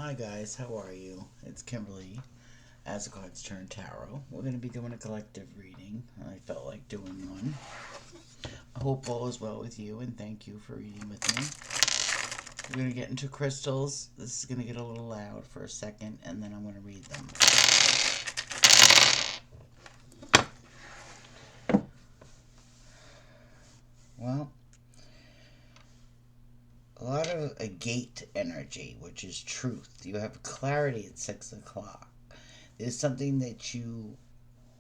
Hi guys, how are you? It's Kimberly, As the Cards Turn Tarot. We're going to be doing a collective reading. I felt like doing one. I hope all is well with you and thank you for reading with me. We're going to get into crystals. This is going to get a little loud for a second and then I'm going to read them. Well, a lot of a gate energy, which is truth. You have clarity at 6 o'clock. There's something that you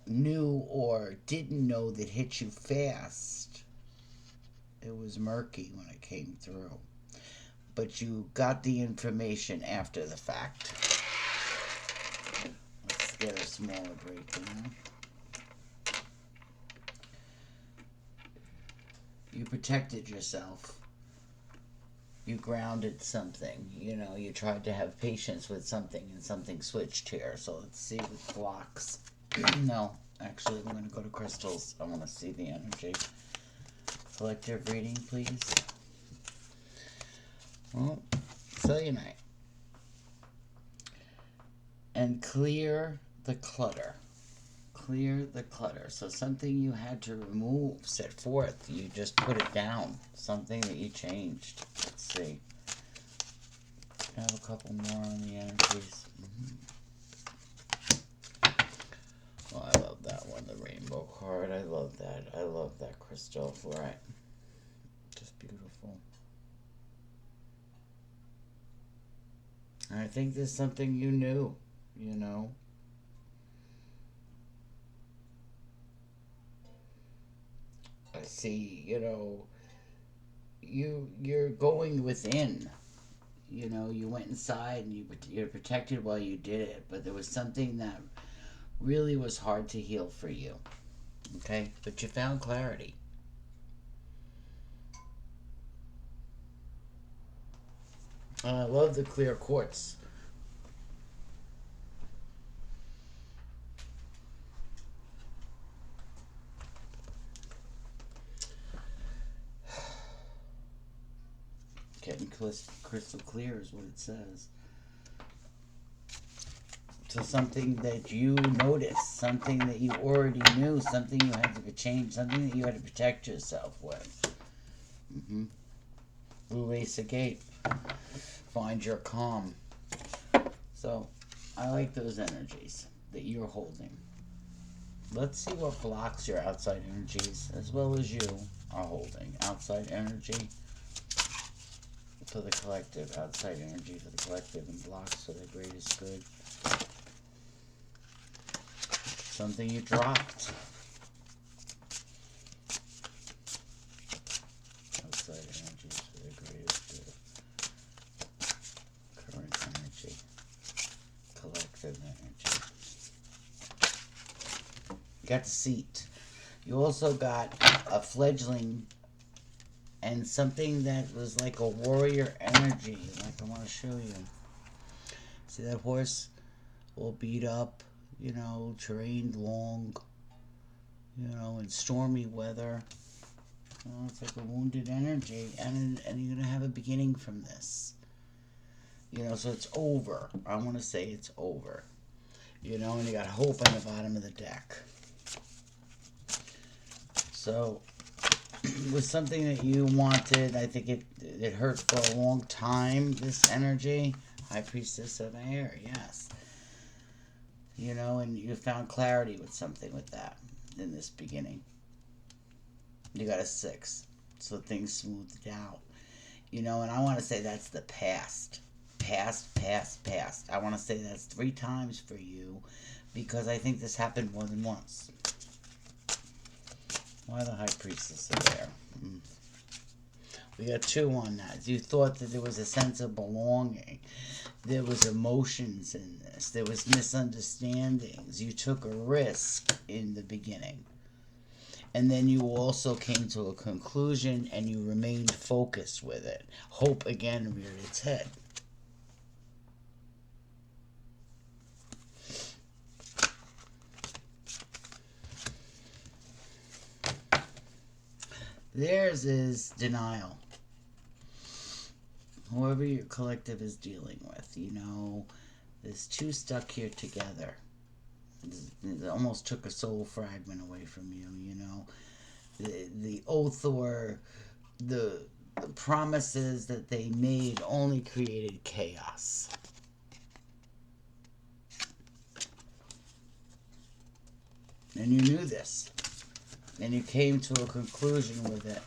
knew or didn't know that hit you fast. It was murky when it came through. But you got the information after the fact. Let's get a smaller breakdown. You protected yourself. You grounded something. You know, you tried to have patience with something and something switched here. So let's see with blocks. No, actually, I'm going to go to crystals. I want to see the energy. Collective reading, please. Well, selenite. And clear the clutter. Clear the clutter. So something you had to remove, set forth, you just put it down. Something that you changed. Let's see. I have a couple more on the energies. Oh, I love that one, the rainbow card. I love that. I love that crystal. Right. Just beautiful. I think there's something you knew, you know. I see, you know, you're going within. You know, you went inside and you're protected while you did it, but there was something that really was hard to heal for you. Okay? But you found clarity. I love the clear quartz. Getting crystal clear is what it says. So something that you noticed, something that you already knew, something you had to change, something that you had to protect yourself with. Blue Ace of Gate. Find your calm. So, I like those energies that you're holding. Let's see what blocks your outside energies, as well as you, are holding. Outside energy for the collective. Outside energy for the collective, and blocks for the greatest good. Something you dropped. Outside energies for the greatest good. Current energy. Collective energy. You got the seat. You also got a fledgling and something that was like a warrior energy. Like I want to show you. See that horse? All beat up, you know, trained long, you know, in stormy weather. Oh, it's like a wounded energy, and you're gonna have a beginning from this. You know, so it's over. I want to say it's over. You know, and you got hope on the bottom of the deck. So, was something that you wanted. I think it hurt for a long time, this energy. High Priestess of Air, yes. You know, and you found clarity with something with that in this beginning. You got a 6. So things smoothed out. You know, and I want to say that's the past. Past, past, past. I want to say that's 3 times for you because I think this happened more than once. Why the High Priestess of Air? We got 2 on that. You thought that there was a sense of belonging. There was emotions in this. There was misunderstandings. You took a risk in the beginning. And then you also came to a conclusion and you remained focused with it. Hope again reared its head. Theirs is denial. whoever your collective is dealing with, you know, there's two stuck here together. It almost took a soul fragment away from you, you know. The oath or the promises that they made only created chaos. And you knew this. And you came to a conclusion with it.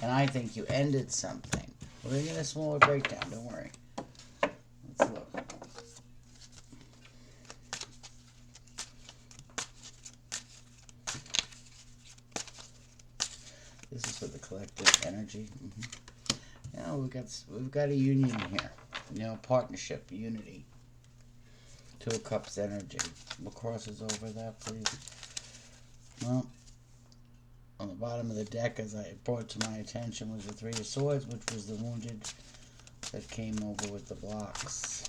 And I think you ended something. We're going to get a smaller breakdown, don't worry. Let's look. This is for the collective energy. You know, we've got a union here. You know, partnership, unity. Two of Cups energy. What crosses over that, please? Well, on the bottom of the deck, as I brought to my attention, was the Three of Swords, which was the wounded that came over with the blocks.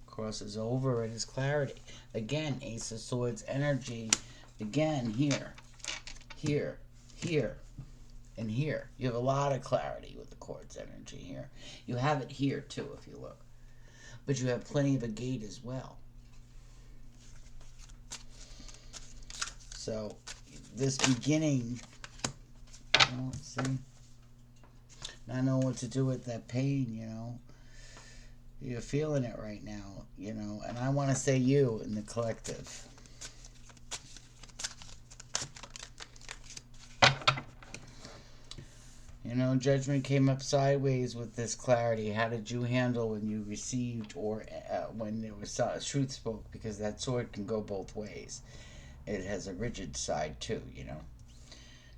Crosses over, it is clarity. Again, Ace of Swords energy. Again, here, here, here, and here. You have a lot of clarity with the Quartz energy here. You have it here, too, if you look. But you have plenty of a gate as well. So, this beginning, well, see, not knowing what to do with that pain, you know. You're feeling it right now, you know. And I want to say you in the collective. You know, Judgment came up sideways with this clarity. How did you handle when you received or when there was truth spoke? Because that sword can go both ways. It has a rigid side too, you know.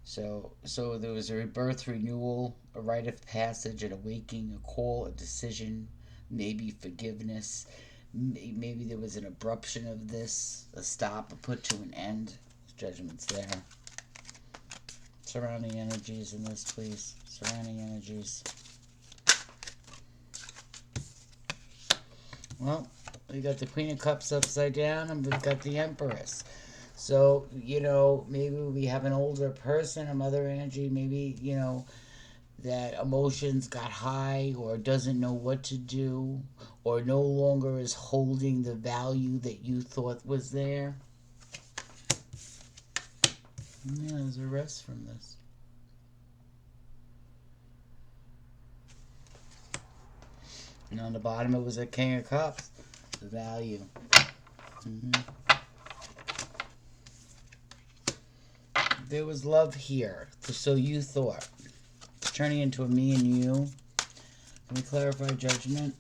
So there was a rebirth, renewal, a rite of passage, an awakening, a call, a decision, maybe forgiveness. Maybe there was an abruption of this, a stop, a put to an end. Judgment's there. Surrounding energies in this, please. Surrounding energies. Well, we got the Queen of Cups upside down, and we've got the Empress. So, you know, maybe we have an older person, a mother energy, maybe, you know, that emotions got high or doesn't know what to do or no longer is holding the value that you thought was there. Yeah, there's a rest from this. And on the bottom it was a King of Cups. The value. There was love here. So you thought. It's turning into a me and you. Can we clarify Judgment?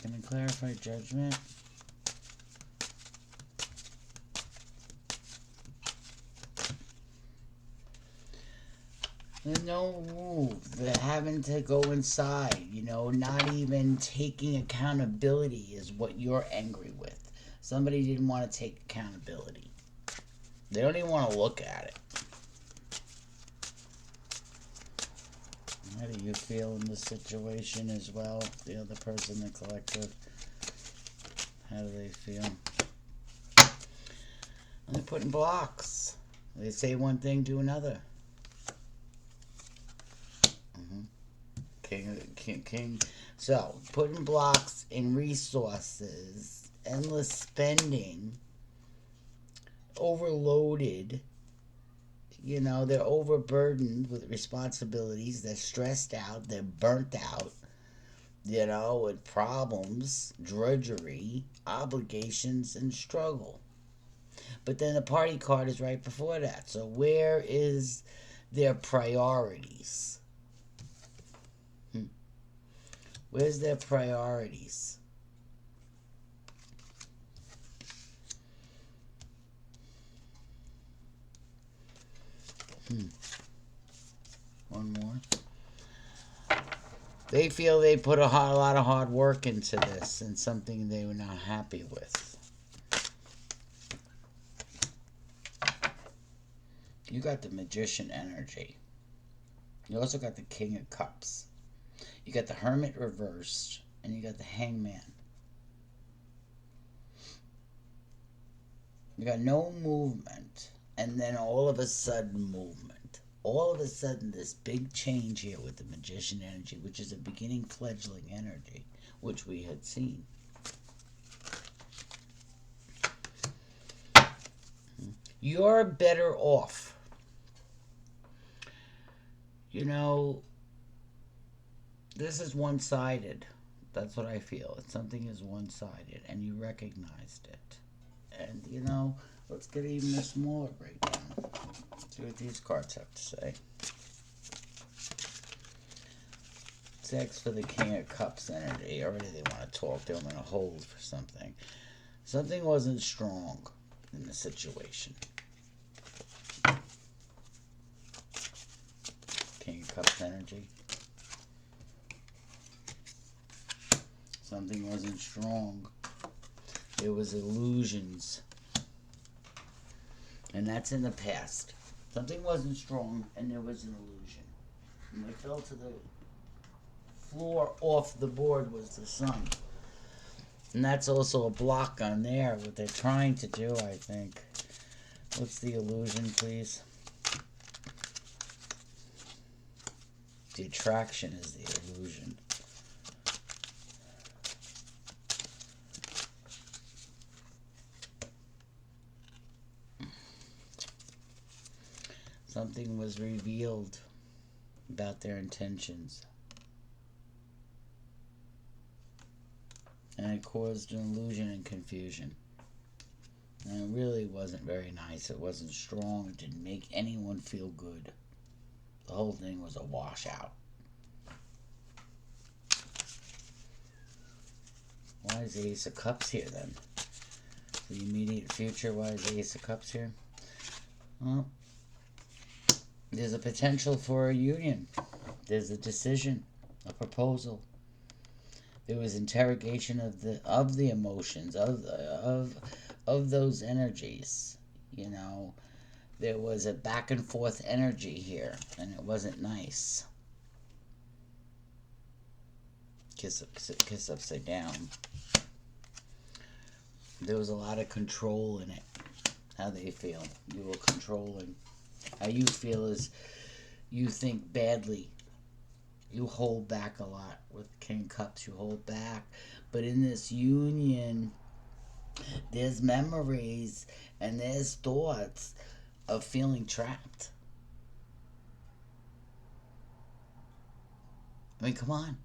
Can we clarify Judgment? There's no move. They're having to go inside, you know, not even taking accountability is what you're angry with. Somebody didn't want to take accountability. They don't even want to look at it. How do you feel in this situation as well? The other person, the collective. How do they feel? And they're putting blocks. They say one thing, do another. King. So, putting blocks in resources, endless spending, overloaded. You know, they're overburdened with responsibilities. They're stressed out. They're burnt out. You know, with problems, drudgery, obligations, and struggle. But then the party card is right before that. So where is their priorities? Where's their priorities? One more. They feel they put a lot of hard work into this and something they were not happy with. You got the Magician energy. You also got the King of Cups. You got the Hermit reversed, and you got the Hangman. You got no movement, and then all of a sudden movement. All of a sudden this big change here with the Magician energy, which is a beginning fledgling energy, which we had seen. You're better off. You know, this is one-sided. That's what I feel. Something is one-sided, and you recognized it. And, you know, let's get even a smaller breakdown. See what these cards have to say. Six for the King of Cups energy. Already they want to talk. They want to hold for something. Something wasn't strong in the situation. King of Cups energy. Something wasn't strong. There was illusions. And that's in the past. Something wasn't strong and there was an illusion. And what fell to the floor off the board was the sun. And that's also a block on there, what they're trying to do, I think. What's the illusion, please? The attraction is the illusion. Something was revealed about their intentions. And it caused an illusion and confusion. And it really wasn't very nice. It wasn't strong. It didn't make anyone feel good. The whole thing was a washout. Why is the Ace of Cups here then? The immediate future, why is the Ace of Cups here? Well, there's a potential for a union. There's a decision, a proposal. There was interrogation of the emotions, of those energies. You know, there was a back and forth energy here, and it wasn't nice. Kiss upside down. There was a lot of control in it. How they feel. You were controlling. How you feel is you think badly. You hold back a lot with King Cups. You hold back. But in this union, there's memories and there's thoughts of feeling trapped. I mean, come on.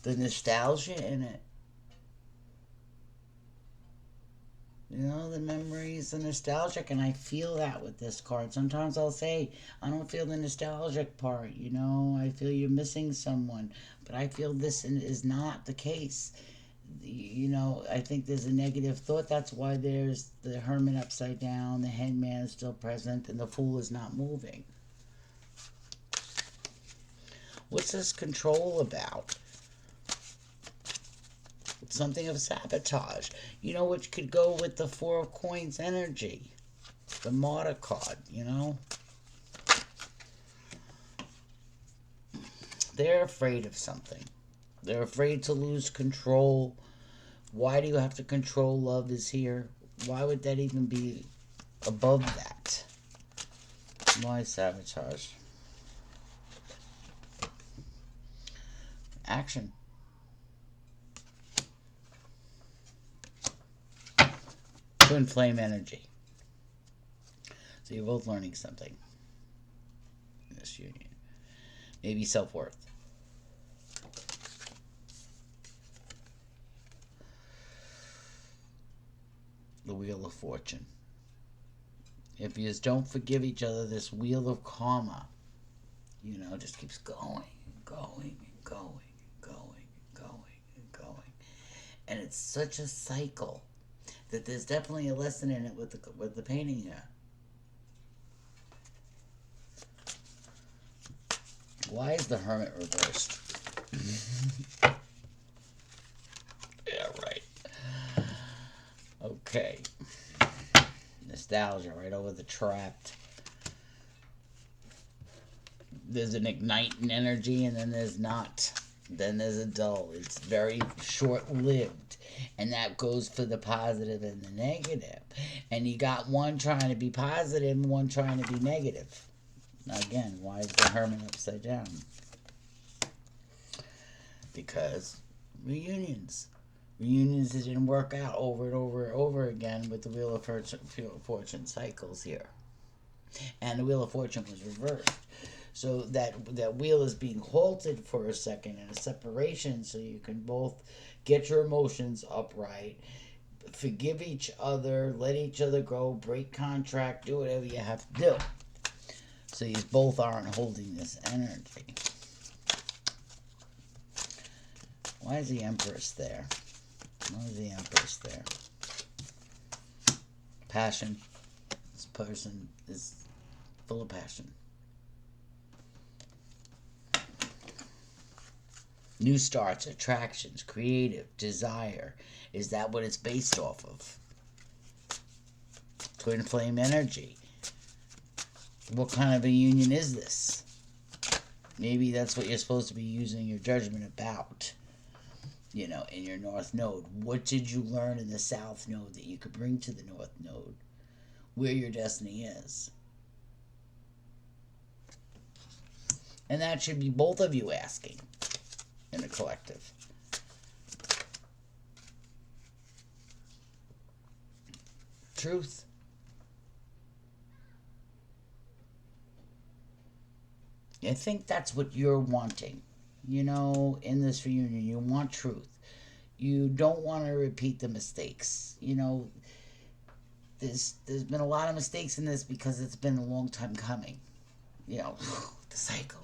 The nostalgia in it. You know, the memories, the nostalgic, and I feel that with this card. Sometimes I'll say, I don't feel the nostalgic part, you know, I feel you're missing someone, but I feel this is not the case. You know, I think there's a negative thought. That's why there's the Hermit upside down, the Hangman is still present, and the Fool is not moving. What's this control about? Something of sabotage, you know, which could go with the Four of Coins energy, the Martyr card, you know. They're afraid of something. They're afraid to lose control. Why do you have to control? Love is here. Why would that even be above that? Why sabotage? Action. Twin flame energy. So you're both learning something in this union. Maybe self-worth. The Wheel of Fortune. If you just don't forgive each other, this wheel of karma, you know, just keeps going and going and going and going and going and going. And it's such a cycle that there's definitely a lesson in it with the painting here. Why is the Hermit reversed? Yeah, right. Okay. Nostalgia right over the trapped. There's an igniting energy and then there's not. Then there's a dull. It's very short-lived. And that goes for the positive and the negative. And you got one trying to be positive and one trying to be negative. Now again, why is the Hermit upside down? Because reunions. Reunions that didn't work out over and over and over again with the Wheel of Fortune cycles here. And the Wheel of Fortune was reversed. So that wheel is being halted for a second in a separation so you can both get your emotions upright, forgive each other, let each other go, break contract, do whatever you have to do. So you both aren't holding this energy. Why is the Empress there? Why is the Empress there? Passion. This person is full of passion. New starts, attractions, creative, desire. Is that what it's based off of? Twin flame energy. What kind of a union is this? Maybe that's what you're supposed to be using your judgment about. You know, in your North Node. What did you learn in the South Node that you could bring to the North Node? Where your destiny is. And that should be both of you asking in a collective. Truth. I think that's what you're wanting. You know, in this reunion, you want truth. You don't want to repeat the mistakes. You know, there's been a lot of mistakes in this because it's been a long time coming. You know, the cycle,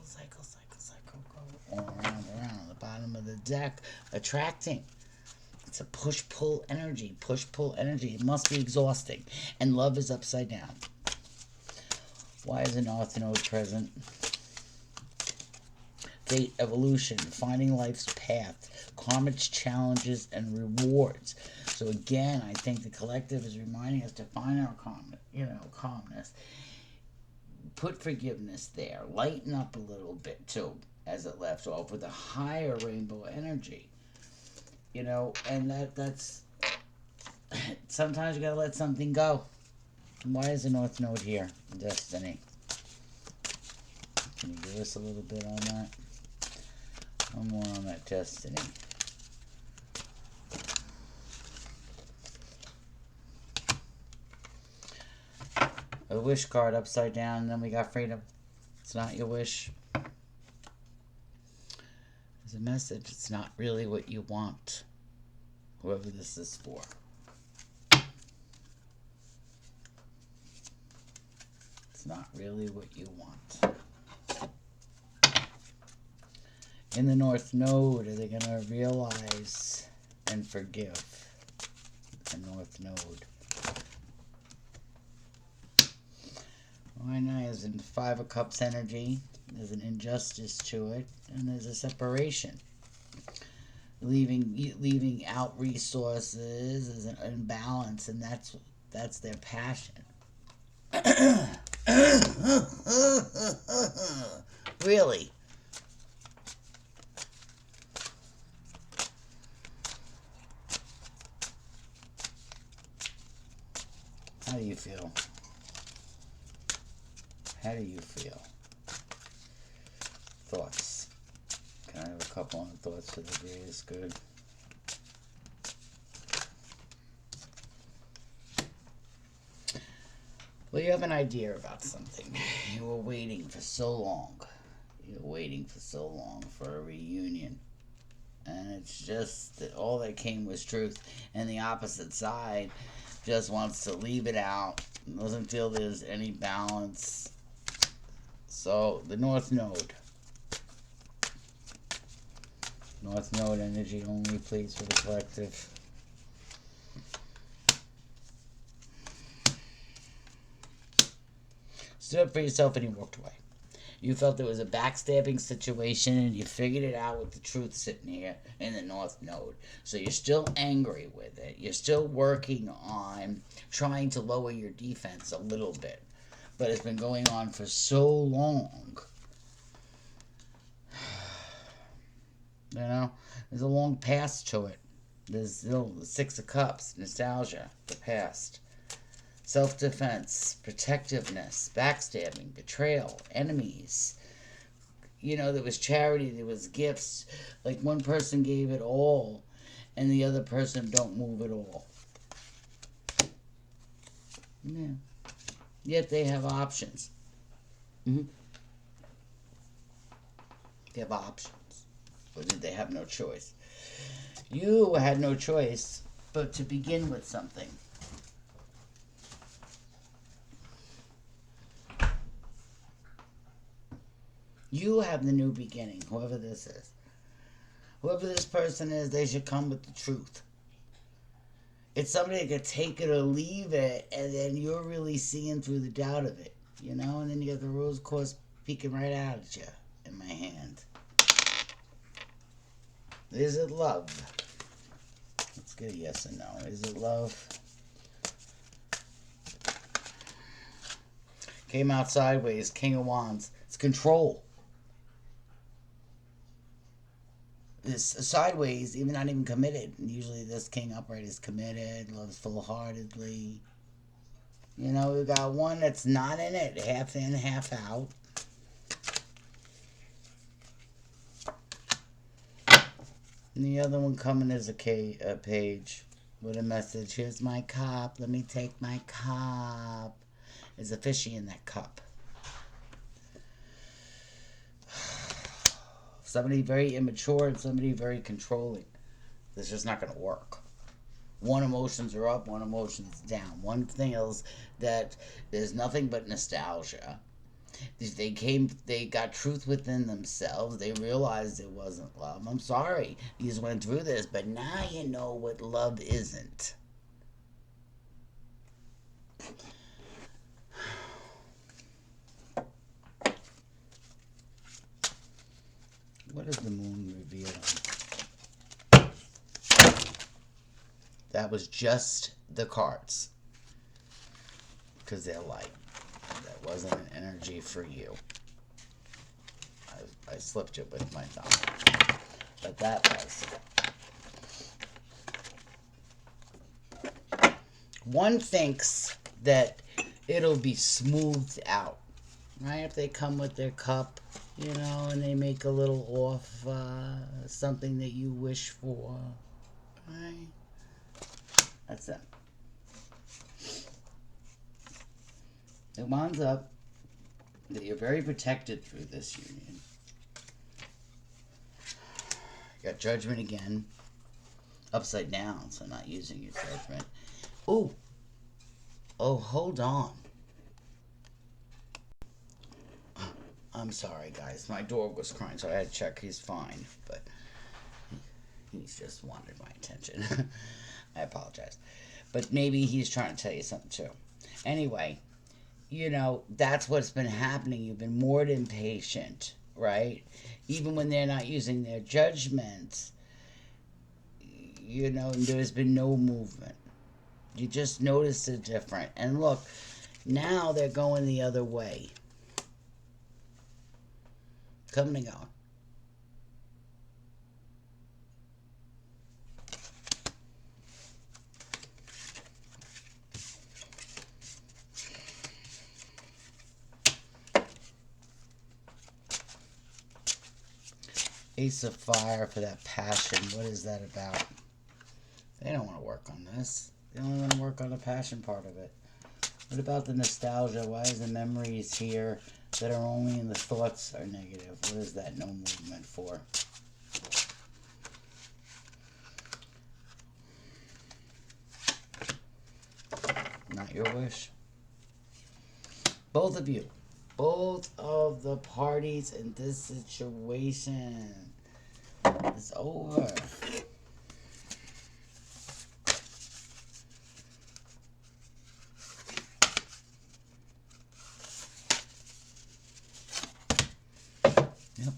go all around, the bottom of the deck, attracting. It's a push-pull energy, It must be exhausting. And love is upside down. Why is the North Node present? Fate, evolution, finding life's path, karmic challenges, and rewards. So again, I think the collective is reminding us to find our calmness. Put forgiveness there. Lighten up a little bit too, as it left off with a higher rainbow energy. You know, and that's sometimes you gotta let something go. Why is the North Node here? Destiny. Can you give us a little bit on that? One more on that destiny. A wish card upside down, and then we got freedom. It's not your wish. There's a message. It's not really what you want. Whoever this is for. It's not really what you want. In the North Node, are they going to realize and forgive? The North Node. Right now is in Five of Cups energy. There's an injustice to it, and there's a separation. Leaving out resources is an imbalance, and that's their passion. Really? How do you feel? How do you feel? Thoughts. Can I have a couple of thoughts for the day? Is good. Well, you have an idea about something. You were waiting for so long. You were waiting for so long for a reunion. And it's just that all that came was truth. And the opposite side just wants to leave it out. Doesn't feel there's any balance. So, the North Node. North Node energy only, please, for the collective. Stood up for yourself and you walked away. You felt there was a backstabbing situation and you figured it out with the truth sitting here in the North Node. So you're still angry with it. You're still working on trying to lower your defense a little bit. But it's been going on for so long. You know, there's a long path to it. There's still the Six of Cups, nostalgia, the past. Self-defense, protectiveness, backstabbing, betrayal, enemies. There was charity, there was gifts. Like one person gave it all, and the other person don't move at all. Yeah. Yet they have options. Mm-hmm. They have options. Or did they have no choice? You had no choice but to begin with something. You have the new beginning, whoever this is. Whoever this person is, they should come with the truth. It's somebody that could take it or leave it, and then you're really seeing through the doubt of it, And then you got the rose quartz peeking right out at you in my hand. Is it love? Let's get a yes or no. Is it love? Came out sideways, King of Wands. It's control. This sideways, even not even committed. Usually this King upright is committed, loves full-heartedly. We got one that's not in it, half in, half out. And the other one coming as a page with a message. Here's my cup. Let me take my cup. There's a fishy in that cup. Somebody very immature and somebody very controlling. This is just not going to work. One emotions are up, one emotion's down. One thing is that there's nothing but nostalgia. They got truth within themselves. They realized it wasn't love. I'm sorry, you just went through this, but now you know what love isn't. What is the moon revealing? That was just the cards. Because they're light. That wasn't an energy for you. I slipped it with my thumb. But that was. One thinks that it'll be smoothed out. Right? If they come with their cup, and they make a little off something that you wish for. Right? That's it. It winds up that you're very protected through this union. You got judgment again. Upside down, so not using your judgment. Ooh. Oh, hold on. I'm sorry, guys. My dog was crying, so I had to check he's fine. But he's just wanted my attention. I apologize. But maybe he's trying to tell you something, too. Anyway, that's what's been happening. You've been more than patient, right? Even when they're not using their judgment, there's been no movement. You just notice it different. And look, now they're going the other way. Coming and going. Ace of Fire for that passion. What is that about? They don't want to work on this. They only want to work on the passion part of it. What about the nostalgia? Why is the memories here that are only in the thoughts are negative? What is that no movement for? Not your wish. Both of you. Both of the parties in this situation. It's over. Yep.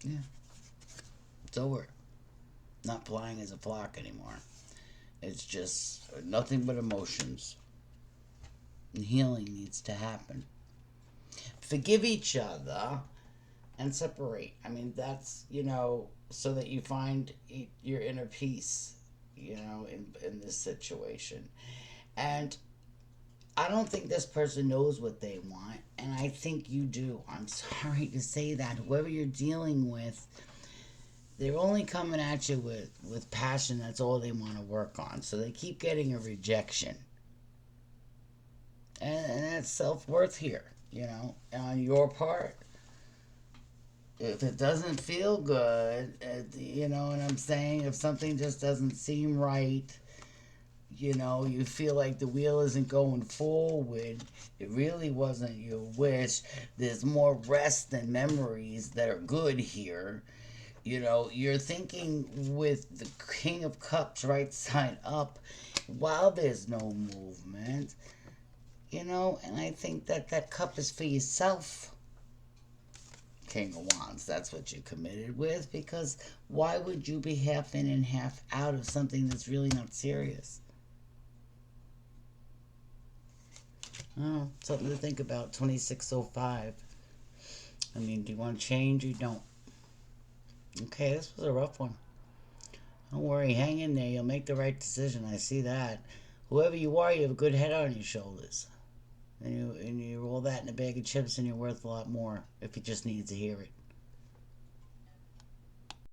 Yeah. It's over. Not flying as a flock anymore. It's just nothing but emotions. And healing needs to happen. Forgive each other. and separate. I mean, that's, so that you find your inner peace, in this situation. And I don't think this person knows what they want, and I think you do. I'm sorry to say that. Whoever you're dealing with, they're only coming at you with passion. That's all they want to work on. So they keep getting a rejection. And that's self worth here, on your part. If it doesn't feel good, you know what I'm saying? If something just doesn't seem right, you feel like the wheel isn't going forward, it really wasn't your wish. There's more rest than memories that are good here. You're thinking with the King of Cups right side up while there's no movement, and I think that cup is for yourself. King of Wands, that's what you committed with, because why would you be half in and half out of something that's really not serious? Oh, something to think about. 2605. I mean, do you want to change or you don't? Okay, this was a rough one. Don't worry, hang in there. You'll make the right decision. I see that. Whoever you are, you have a good head on your shoulders. And you roll that in a bag of chips and you're worth a lot more if you just need to hear it.